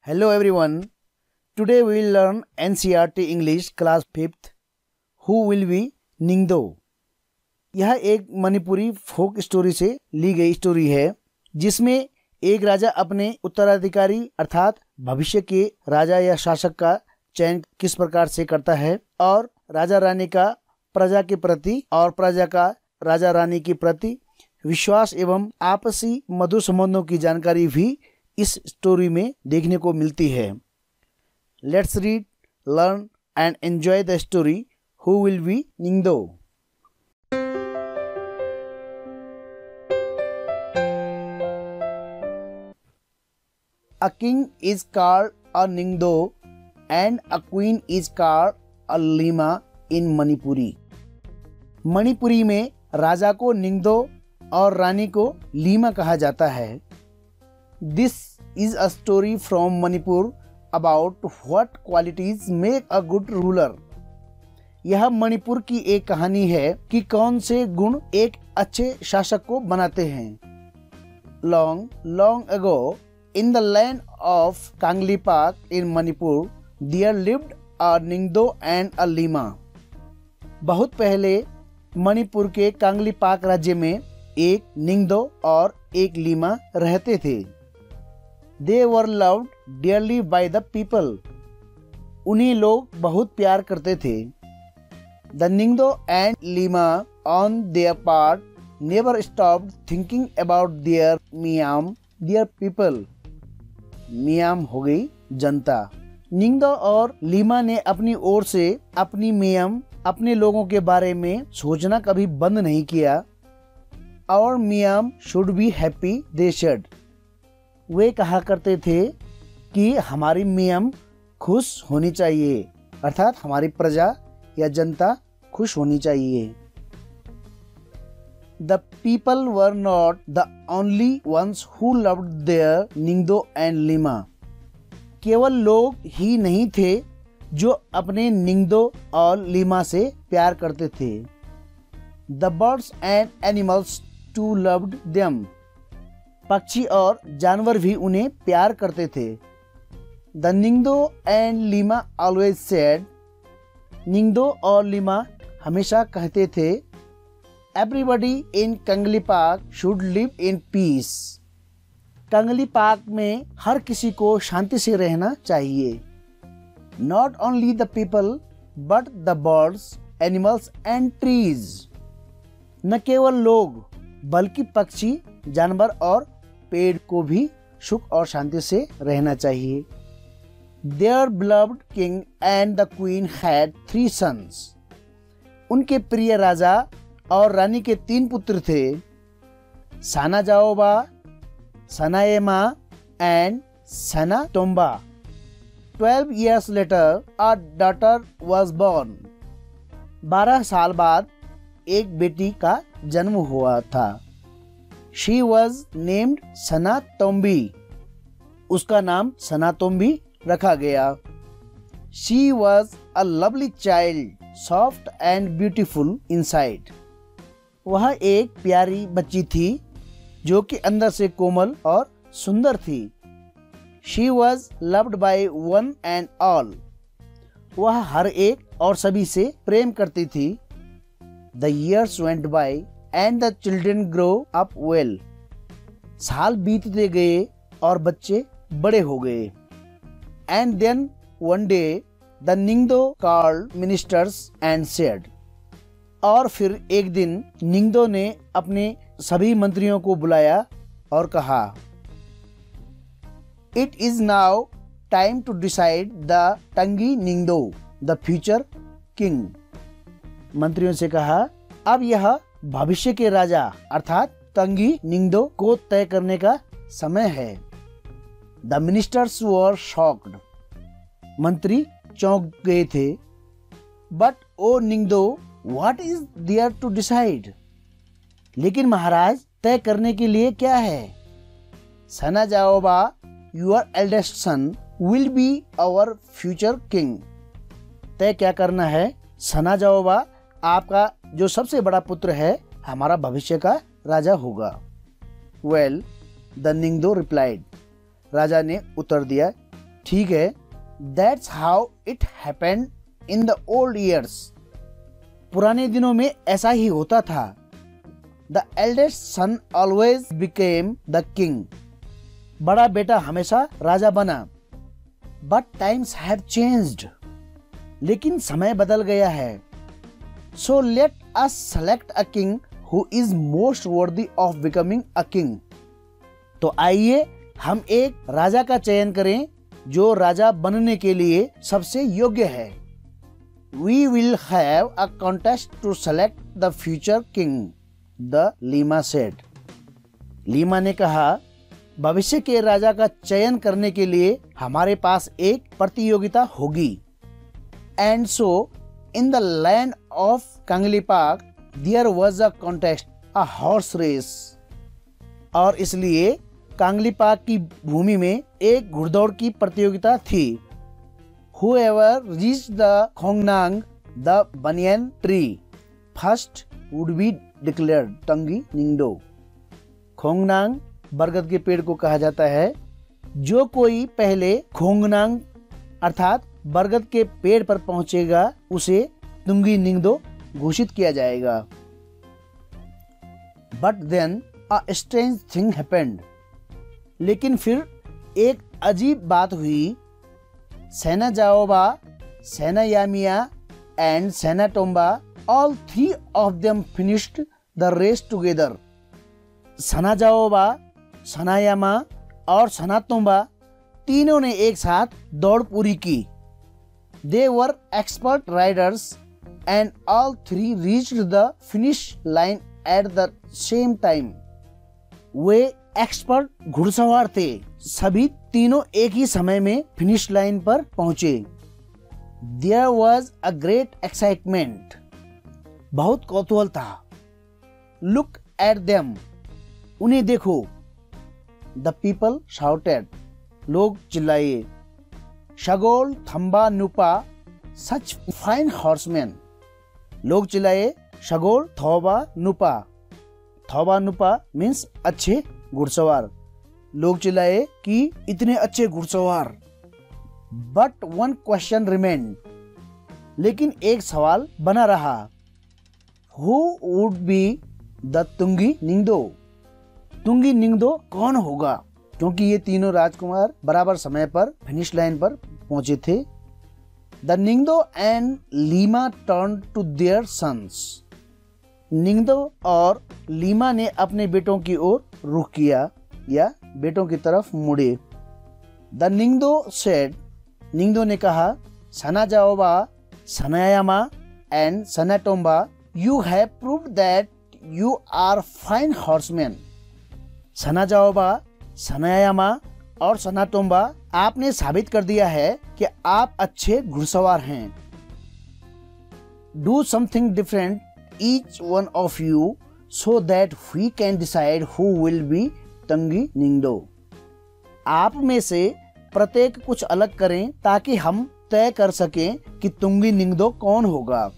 Hello everyone. Today we will learn NCERT English class 5th. Who will be निंगदो। यह एक मणिपुरी फोक story से ली गई story है जिसमें एक राजा अपने उत्तराधिकारी अर्थात भविष्य के राजा या शासक का चयन किस प्रकार से करता है और राजा रानी का प्रजा के प्रति और प्रजा का राजा रानी के प्रति विश्वास एवं आपसी मधुर संबंधों की जानकारी भी इस स्टोरी में देखने को मिलती है। Let's read, learn and enjoy the story who will be Ningdo. A king is called a Ningdo and a queen is called a Lima in Manipuri. Manipuri में राजा को निंगदो और रानी को लीमा कहा जाता है। This is a story from Manipur about what qualities make a good ruler. यह मणिपुर की एक कहानी है कि कौन से गुण एक अच्छे शासक को बनाते हैं। Long, long ago, in the land of Kanglipak in Manipur, there lived a Ningdo and a Lima. बहुत पहले मणिपुर के कांगलीपाक राज्य में एक निंगदो और एक लीमा रहते थे। They were loved dearly by the people. उन्हें लोग बहुत प्यार करते थे। The Ningdo and Lima on their part never stopped thinking about their Miam, their people. मियाम हो गई जनता। निंगदो और लीमा ने अपनी ओर से अपनी मियाम अपने लोगों के बारे में सोचना कभी बंद नहीं किया। और मियाम should be happy they should. वे कहा करते थे कि हमारी मियाम खुश होनी चाहिए अर्थात हमारी प्रजा या जनता खुश होनी चाहिए। The people were not the only ones who loved their Ningdo and Lima. केवल लोग ही नहीं थे जो अपने निंगदो और लीमा से प्यार करते थे। The birds and animals too loved them. पक्षी और जानवर भी उन्हें प्यार करते थे। The Ningdo and Lima always said. निंगदो और लीमा हमेशा कहते थे Everybody in Kanglipak should live in peace. कंगलीपाक में हर किसी को शांति से रहना चाहिए। Not only the people, but the birds, animals and trees. न केवल लोग बल्कि पक्षी, जानवर और पेड़ को भी सुख और शांति से रहना चाहिए। Their beloved king and the queen had 3 sons. उनके प्रिय राजा और रानी के 3 पुत्र थे, साना जाओबा, सनाएमा and Sana टोम्बा। 12 years later, a daughter was born. 12 साल बाद एक बेटी का जन्म हुआ था। She was named सना तोम्बी। उसका नाम सना तोम्बी रखा गया। She was a lovely child, soft and beautiful inside. वह एक प्यारी बच्ची थी जो कि अंदर से कोमल और सुंदर थी। She was loved by one and all. वह हर एक और सभी से प्रेम करती थी। The years went by and the children grow up well. साल बीतते गए और बच्चे बड़े हो गए। And then one day the Ningdo called ministers and said. और फिर एक दिन निंगदो ने अपने सभी मंत्रियों को बुलाया और कहा It is now time to decide the Tangi Ningdo, the future king. मंत्रियों से कहा अब यह भविष्य के राजा अर्थात तंगी निंगदो को तय करने का समय है। The ministers were shocked. मंत्री चौंक गए थे। But O Ningdo, What is there to decide? लेकिन महाराज तय करने के लिए क्या है? सना जाओबा, your eldest son will be our future king. तय क्या करना है? सना जाओबा, आपका जो सबसे बड़ा पुत्र है हमारा भविष्य का राजा होगा। Well, the Ningdo replied. राजा ने उत्तर दिया ठीक है, that's how it happened in the old years. पुराने दिनों में ऐसा ही होता था। The eldest son always became the king. बड़ा बेटा हमेशा राजा बना। But times have changed. लेकिन समय बदल गया है। So let us select a king who is most worthy of becoming a king. तो आइए हम एक राजा का चयन करें जो राजा बनने के लिए सबसे योग्य है। We will have a contest to select the future king, the Lima said. Lima ने कहा, भविष्य के राजा का चयन करने के लिए हमारे पास एक प्रतियोगिता होगी। And so, in the land of Kanglipak, there was a contest, a horse race. और इसलिए कांगलीपाक की भूमि में एक घुड़दौड़ की प्रतियोगिता थी। Whoever reached the Khongnang, the banyan tree, first would be declared Tungi Ningdo. खोंगनांग बरगद के पेड़ को कहा जाता है। जो कोई पहले खोंगनांग अर्थात बरगद के पेड़ पर पहुंचेगा उसे तुंगी निंगदो घोषित किया जाएगा। But then a strange thing happened. लेकिन फिर एक अजीब बात हुई। सेना जाओबा, सेना यामिया and सेना टोम्बा, all three of them finished the race together. सना जाओबा, सना यामा और सना टोम्बा तीनों ने एक साथ दौड़ पूरी की। They were expert riders and all three reached the finish line at the same time. Way expert घुड़सवार थे। सभी तीनों एक ही समय में फिनिश लाइन पर पहुंचे। There was a great excitement. बहुत कौतूहल था। Look at them. उन्हें देखो। The people shouted. लोग चिल्लाए। शगोल थम्बा नुपा, such fine horsemen. लोग चिल्लाए शगोल थौबा नुपा। थौबा नुपा मीन्स अच्छे घुड़सवार। लोग चिल्लाए कि इतने अच्छे घुड़सवार। But one question remain. लेकिन एक सवाल बना रहा। Who would be the Tungi निंगदो? Tungi निंगदो कौन होगा? क्योंकि ये तीनों राजकुमार बराबर समय पर फिनिश लाइन पर पहुंचे थे। The Ningdo and Lima turn to their sons. Ningdo और लीमा ने अपने बेटों की ओर रुख किया या बेटों की तरफ मुड़े। The निंगदो said. निंगदो ने कहा, Sana Jaoba, Sanayama and Sana Tomba, you have proved that you are fine horseman. Sana Jaoba, Sanayama और सना टोम्बा, आपने साबित कर दिया है कि आप अच्छे घुड़सवार हैं। Do something different each one of you so that we can decide who will be तंगी निंगदो। आप में से प्रत्येक कुछ अलग करें ताकि हम तय कर सकें कि तुंगी निंगदो कौन होगा।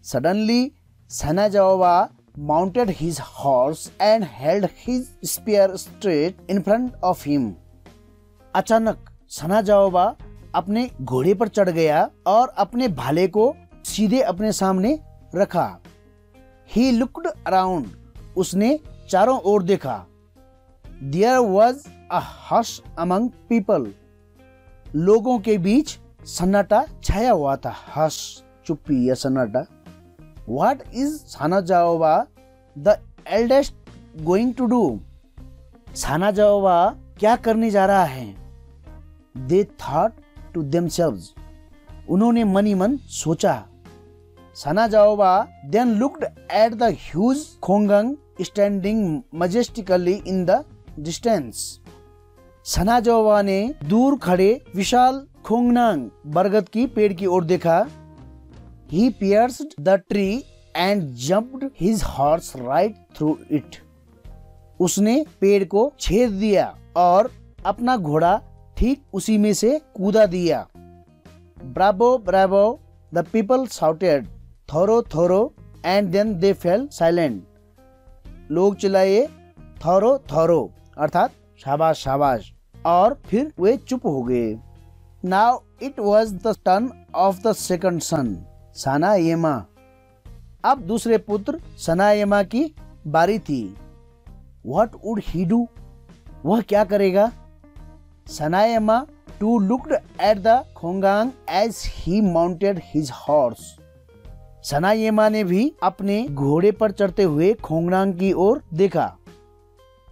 Suddenly Sana जाओबा mounted his horse and held his spear straight in front of him. अचानक सना जाओबा अपने घोड़े पर चढ़ गया और अपने भाले को सीधे अपने सामने रखा। He looked around. उसने चारों ओर देखा। There was a hush among people. लोगों के बीच सन्नाटा छाया हुआ था। हश चुप्पी या सन्नाटा। What is Sana जाओबा the eldest going to do? सना जाओबा क्या करने जा रहा है? They thought to themselves. उन्होंने मनी मन सोचा। सना जाओबा then looked at the huge Khongnang standing majestically in the distance. सना जाओबा ने दूर खड़े विशाल खोंगनांग बरगद की पेड़ की ओर देखा। He pierced the tree and jumped his horse right through it. उसने पेड़ को छेद दिया और अपना घोड़ा ठीक उसी में से कूदा दिया। Bravo, bravo, the people shouted. Thoreau Thoreau and then they fell silent. लोग चिल्लाए थोरो थोरो अर्थात शाबाश शाबाश और फिर वे चुप हो गए। Now it was the turn of the second son, Sanayama. अब दूसरे पुत्र सनायमा की बारी थी। What would he do? वह क्या करेगा? सनायमा too looked at the खोंगांग as he mounted his horse. सनायमा ने भी अपने घोड़े पर चढ़ते हुए खोंगांग की ओर देखा।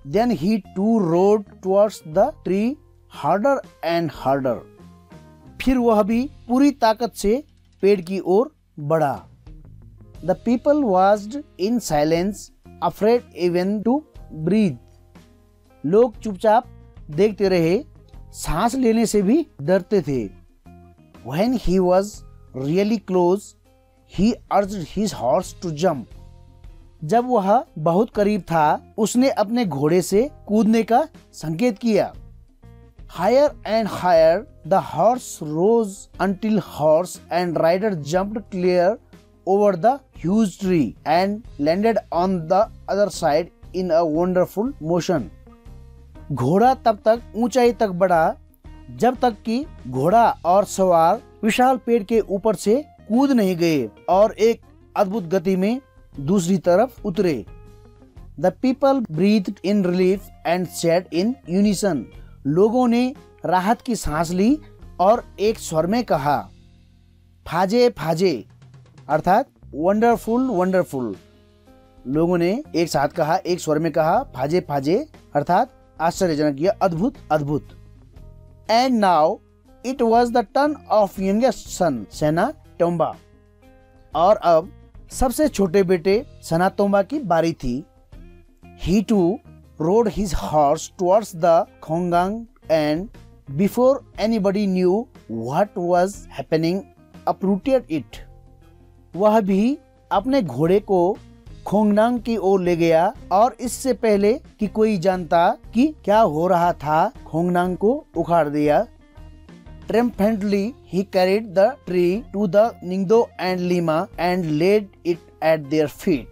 Then he too rode towards the tree harder and harder. फिर वह भी पूरी ताकत से पेड़ की ओर बढ़ा। The people watched in silence, afraid even to breathe. लोग चुपचाप देखते रहे, सांस लेने से भी डरते थे। When he was really close, he urged his horse to jump. जब वह बहुत करीब था, उसने अपने घोड़े से कूदने का संकेत किया। Higher and higher the horse rose until horse and rider jumped clear over the huge tree and landed on the other side in a wonderful motion. घोड़ा तब तक ऊंचाई तक बढ़ा जब तक कि घोड़ा और सवार विशाल पेड़ के ऊपर से कूद नहीं गए और एक अद्भुत गति में दूसरी तरफ उतरे। The people breathed in relief and said in unison. लोगों ने राहत की सांस ली और एक स्वर में कहा, फाजे फाजे, अर्थात वंडरफुल वंडरफुल। लोगों ने एक साथ कहा, एक स्वर में कहा, फाजे फाजे, अर्थात आश्चर्यजनक या अद्भुत अद्भुत। And now it was the turn of youngest son Sanatomba. और अब सबसे छोटे बेटे सेनाटोम्बा की बारी थी। He too rode his horse towards the Khongang and before anybody knew what was happening, uprooted it. वह भी अपने घोड़े को खोंगनांग की ओर ले गया और इससे पहले कि कोई जानता कि क्या हो रहा था, खोंगनांग को उखाड़ दिया। Triumphantly he carried the tree to the Ningdo and Lima and laid it at their feet.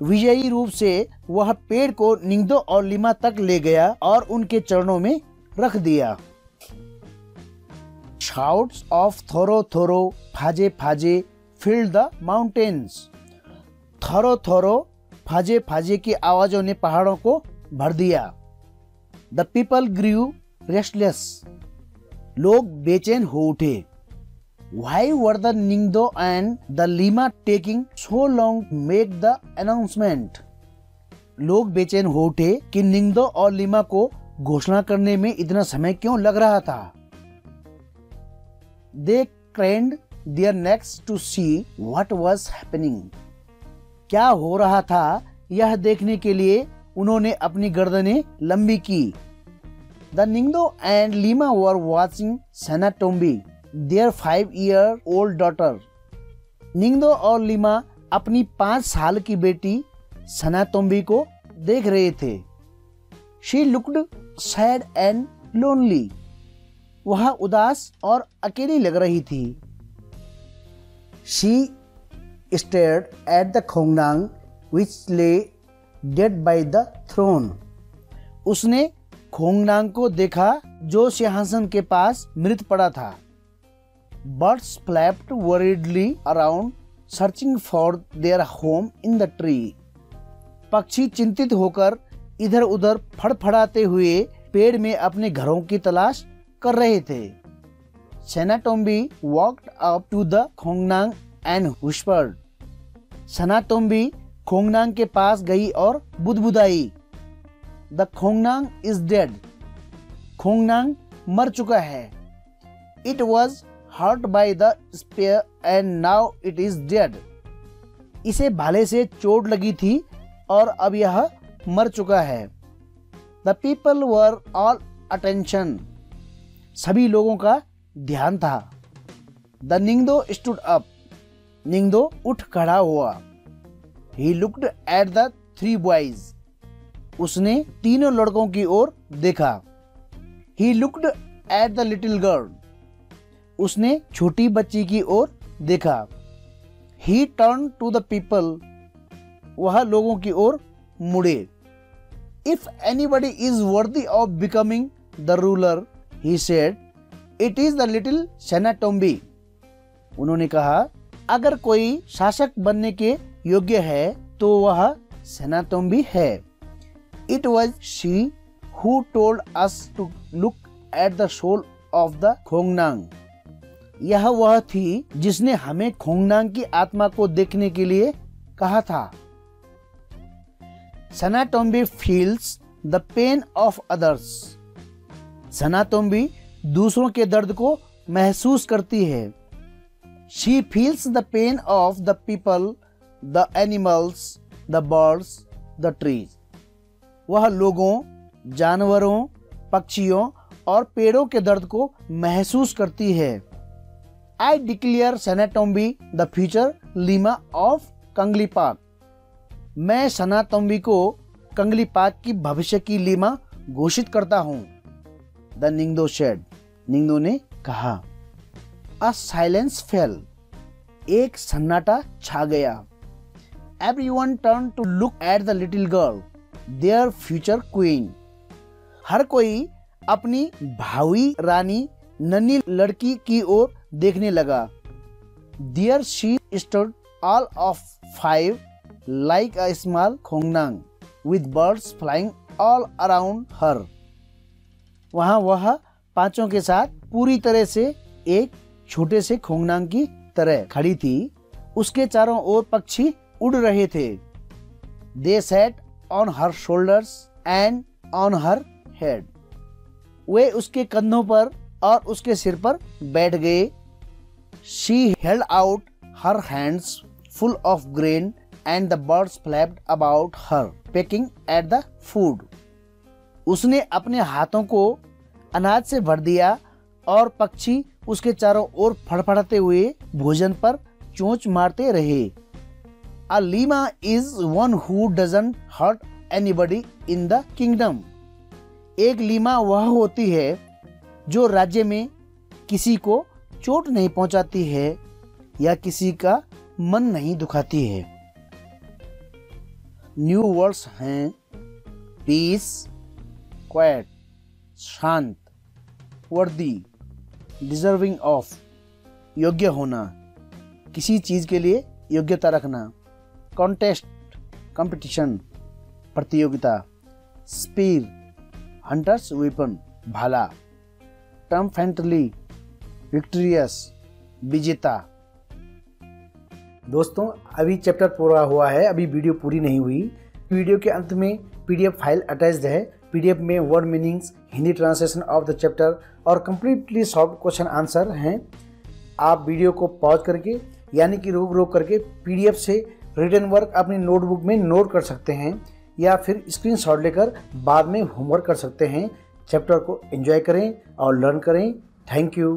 विजयी रूप से वह पेड़ को निंगदो और लिमा तक ले गया और उनके चरणों में रख दिया। Shouts of Thoreau Thoreau फाजे फाजे filled the mountains. थोरो थोरो फाजे फाजे की आवाजों ने पहाड़ों को भर दिया। The people grew restless. लोग बेचैन हो उठे। Why were the Ningdo and the Lima taking so long to make the announcement? लोग बेचैन हो उठे कि निंगदो और लिमा को घोषणा करने में इतना समय क्यों लग रहा था। They craned their necks to see what was happening. क्या हो रहा था यह देखने के लिए उन्होंने अपनी गर्दनें लंबी की। The Ningdo and Lima were watching Senatombi, their 5-year-old daughter. निंगदो और लिमा अपनी 5 साल की बेटी सनातोम्बी को देख रहे थे। She looked sad and lonely. वह उदास और अकेली लग रही थी। She stared at the Khongnang which lay dead by the throne. उसने खोंगनांग को देखा जो सिंहासन के पास मृत पड़ा था। Birds flapped worriedly around, searching for their home in the tree. पक्षी चिंतित होकर इधर उधर फड़फड़ाते हुए पेड़ में अपने घरों की तलाश कर रहे थे। Senatombi walked up to the Khongnang and whispered. सनातोम्बी खोंगनांग के पास गई और बुदबुदाई। The Khongnang is dead. खोंगनांग मर चुका है। It was hurt by the spear and now it is dead. इसे भाले से चोट लगी थी और अब यह मर चुका है। The people were all attention. सभी लोगों का ध्यान था। The Ningdo stood up. निंगदो उठ खड़ा हुआ। He looked at the 3 boys. उसने तीनों लड़कों की ओर देखा। He looked at the little girl. उसने छोटी बच्ची की ओर देखा। He turned to the people. वह लोगों की ओर मुड़े। If anybody is worthy of becoming the ruler, he said, it is the little Sanatombi. उन्होंने कहा अगर कोई शासक बनने के योग्य है तो वह सेनाटोम्बी है। It was she who told us to look at the soul of the Khongnang. यह वह थी जिसने हमें खोंगनांग की आत्मा को देखने के लिए कहा था। Sanatombi feels the pain of others. Sanatombi दूसरों के दर्द को महसूस करती है। She feels the pain of the people, the animals, the birds, the trees. वह लोगों, जानवरों, पक्षियों और पेड़ों के दर्द को महसूस करती है। I declare Sanatombi the future Lima of Kangleipak. मैं सेनाटोम्बी को कंगलीपाक की भविष्य की लीमा घोषित करता हूँ। The निंगदो said. निंगदो ने कहा। A silence fell. एक सन्नाटा छा गया। Everyone turn to look at the little girl, their future queen. हर कोई अपनी भावी रानी नन्ही लड़की की ओर देखने लगा। There she stood all of 5 like a small खोंगनांग with birds flying all around her। वहाँ वह पांचों के साथ पूरी तरह से एक छोटे से खोंगनांग की तरह खड़ी थी। उसके चारों ओर पक्षी उड़ रहे थे। They sat on her shoulders and on her head। वे उसके कंधों पर और उसके सिर पर बैठ गए। She held out her hands full of grain and the birds flapped about her, pecking at the food। उसने अपने हाथों को अनाज से भर दिया और पक्षी उसके चारों ओर फड़फड़ाते हुए भोजन पर चोंच मारते रहे। A lima is one who doesn't hurt anybody in the kingdom। एक लीमा वह होती है जो राज्य में किसी को चोट नहीं पहुंचाती है या किसी का मन नहीं दुखाती है। न्यू वर्ड्स हैं पीस, क्वाइट, शांत, वर्दी, डिजर्विंग ऑफ, योग्य होना, किसी चीज के लिए योग्यता रखना, कॉन्टेस्ट, कंपटीशन, प्रतियोगिता, स्पीर, हंटर्स वेपन, भाला, ट्रम्फेंटली, विक्टोरियस, विजेता। दोस्तों अभी चैप्टर पूरा हुआ है, अभी वीडियो पूरी नहीं हुई। वीडियो के अंत में पीडीएफ फाइल अटैच्ड है। पीडीएफ में word meanings, Hindi translation of the chapter और कंप्लीटली सॉल्व क्वेश्चन आंसर हैं। आप वीडियो को पॉज करके यानी कि रोक करके पीडीएफ से रिटन वर्क अपनी नोटबुक में नोट कर सकते हैं या फिर स्क्रीनशॉट लेकर बाद में होमवर्क कर सकते हैं। चैप्टर को एंजॉय करें और लर्न करें। Thank you.